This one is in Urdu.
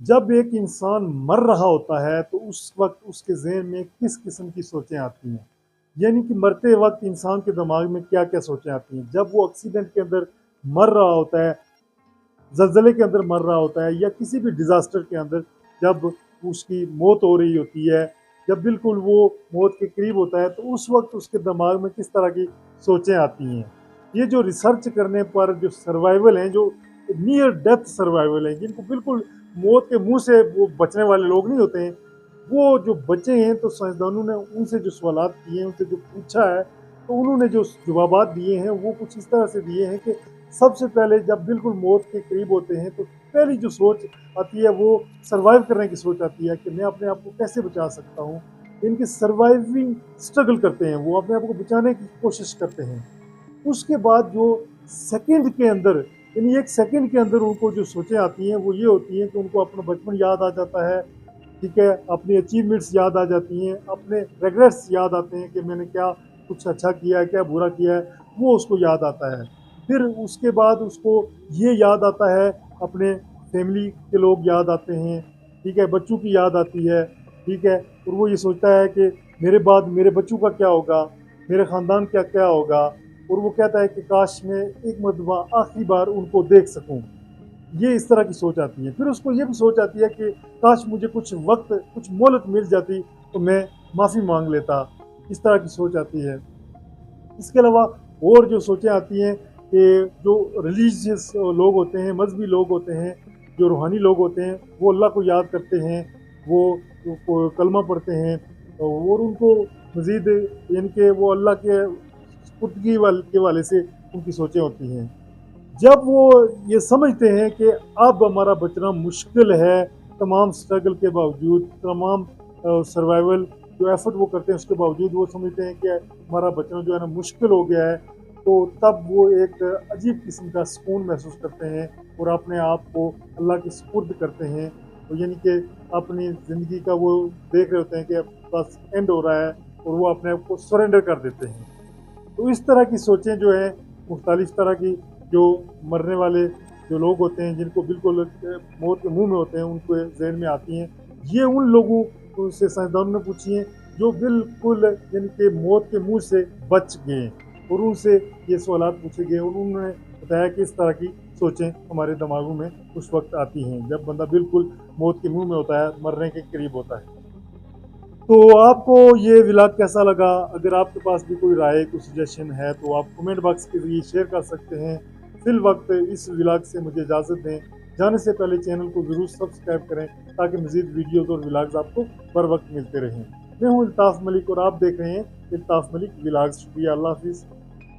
جب ایک انسان مر رہا ہوتا ہے تو اس وقت اس کے ذہن میں کس قسم کی سوچیں آتی ہیں، یعنی کہ مرتے وقت انسان کے دماغ میں کیا کیا سوچیں آتی ہیں جب وہ ایکسیڈنٹ کے اندر مر رہا ہوتا ہے، زلزلے کے اندر مر رہا ہوتا ہے یا کسی بھی ڈیزاسٹر کے اندر جب اس کی موت ہو رہی ہوتی ہے، جب بالکل وہ موت کے قریب ہوتا ہے تو اس وقت اس کے دماغ میں کس طرح کی سوچیں آتی ہیں۔ یہ جو ریسرچ کرنے پر جو سروائیول ہیں، جو نیئر ڈیتھ سروائیول ہیں، جن کو بالکل موت کے منہ سے وہ بچنے والے لوگ نہیں ہوتے ہیں، وہ جو بچے ہیں تو سائنسدانوں نے ان سے جو سوالات کیے ہیں، ان سے جو پوچھا ہے، تو انہوں نے جو جوابات دیے ہیں وہ کچھ اس طرح سے دیے ہیں کہ سب سے پہلے جب بالکل موت کے قریب ہوتے ہیں تو پہلی جو سوچ آتی ہے وہ سروائیو کرنے کی سوچ آتی ہے کہ میں اپنے آپ کو کیسے بچا سکتا ہوں۔ ان کی سروائیونگ اسٹرگل کرتے ہیں، وہ اپنے آپ کو بچانے کی کوشش کرتے ہیں۔ اس کے بعد جو سیکنڈ کے اندر، یعنی ایک سیکنڈ کے اندر ان کو جو سوچیں آتی ہیں وہ یہ ہوتی ہیں کہ ان کو اپنا بچپن یاد آ جاتا ہے، ٹھیک ہے، اپنی اچیومنٹس یاد آ جاتی ہیں، اپنے ریگریٹس یاد آتے ہیں کہ میں نے کیا کچھ اچھا کیا ہے، کیا برا کیا ہے، وہ اس کو یاد آتا ہے۔ پھر اس کے بعد اس کو یہ یاد آتا ہے، اپنے فیملی کے لوگ یاد آتے ہیں، ٹھیک ہے، بچوں کی یاد آتی ہے، ٹھیک ہے، اور وہ یہ سوچتا ہے کہ میرے بعد میرے بچوں کا کیا ہوگا، میرے خاندان کا کیا ہوگا، اور وہ کہتا ہے کہ کاش میں ایک مرتبہ آخری بار ان کو دیکھ سکوں۔ یہ اس طرح کی سوچ آتی ہے۔ پھر اس کو یہ بھی سوچ آتی ہے کہ کاش مجھے کچھ وقت، کچھ مہلت مل جاتی تو میں معافی مانگ لیتا، اس طرح کی سوچ آتی ہے۔ اس کے علاوہ اور جو سوچیں آتی ہیں کہ جو ریلیجیس لوگ ہوتے ہیں، مذہبی لوگ ہوتے ہیں، جو روحانی لوگ ہوتے ہیں، وہ اللہ کو یاد کرتے ہیں، وہ کلمہ پڑھتے ہیں، اور ان کو مزید یعنی کہ وہ اللہ کے سپردگی کے والے سے ان کی سوچیں ہوتی ہیں۔ جب وہ یہ سمجھتے ہیں کہ اب ہمارا بچنا مشکل ہے، تمام سٹرگل کے باوجود، تمام سروائیول جو ایفرٹ وہ کرتے ہیں اس کے باوجود وہ سمجھتے ہیں کہ ہمارا بچنا جو ہے نا مشکل ہو گیا ہے، تو تب وہ ایک عجیب قسم کا سکون محسوس کرتے ہیں اور اپنے آپ کو اللہ کے سپرد کرتے ہیں، یعنی کہ اپنی زندگی کا وہ دیکھ رہے ہوتے ہیں کہ بس اینڈ ہو رہا ہے، اور وہ اپنے آپ کو سرنڈر کر دیتے ہیں۔ تو اس طرح کی سوچیں جو ہیں، مختلف طرح کی جو مرنے والے جو لوگ ہوتے ہیں، جن کو بالکل موت کے منہ میں ہوتے ہیں، ان کو ذہن میں آتی ہیں۔ یہ ان لوگوں سے سائنسدانوں نے پوچھی ہیں جو بالکل یعنی کہ موت کے منہ سے بچ گئے، اور ان سے یہ سوالات پوچھے گئے، اور انہوں نے بتایا کہ اس طرح کی سوچیں ہمارے دماغوں میں اس وقت آتی ہیں جب بندہ بالکل موت کے منہ میں ہوتا ہے، مرنے کے قریب ہوتا ہے۔ تو آپ کو یہ ولاگ کیسا لگا؟ اگر آپ کے پاس بھی کوئی رائے، کوئی سجیشن ہے تو آپ کمنٹ باکس کے ذریعے شیئر کر سکتے ہیں۔ فی الوقت اس ولاگ سے مجھے اجازت دیں، جانے سے پہلے چینل کو ضرور سبسکرائب کریں تاکہ مزید ویڈیوز اور ولاگز آپ کو بر وقت ملتے رہیں۔ میں ہوں الطاف ملک اور آپ دیکھ رہے ہیں الطاف ملک ولاگز۔ شکریہ، اللہ حافظ۔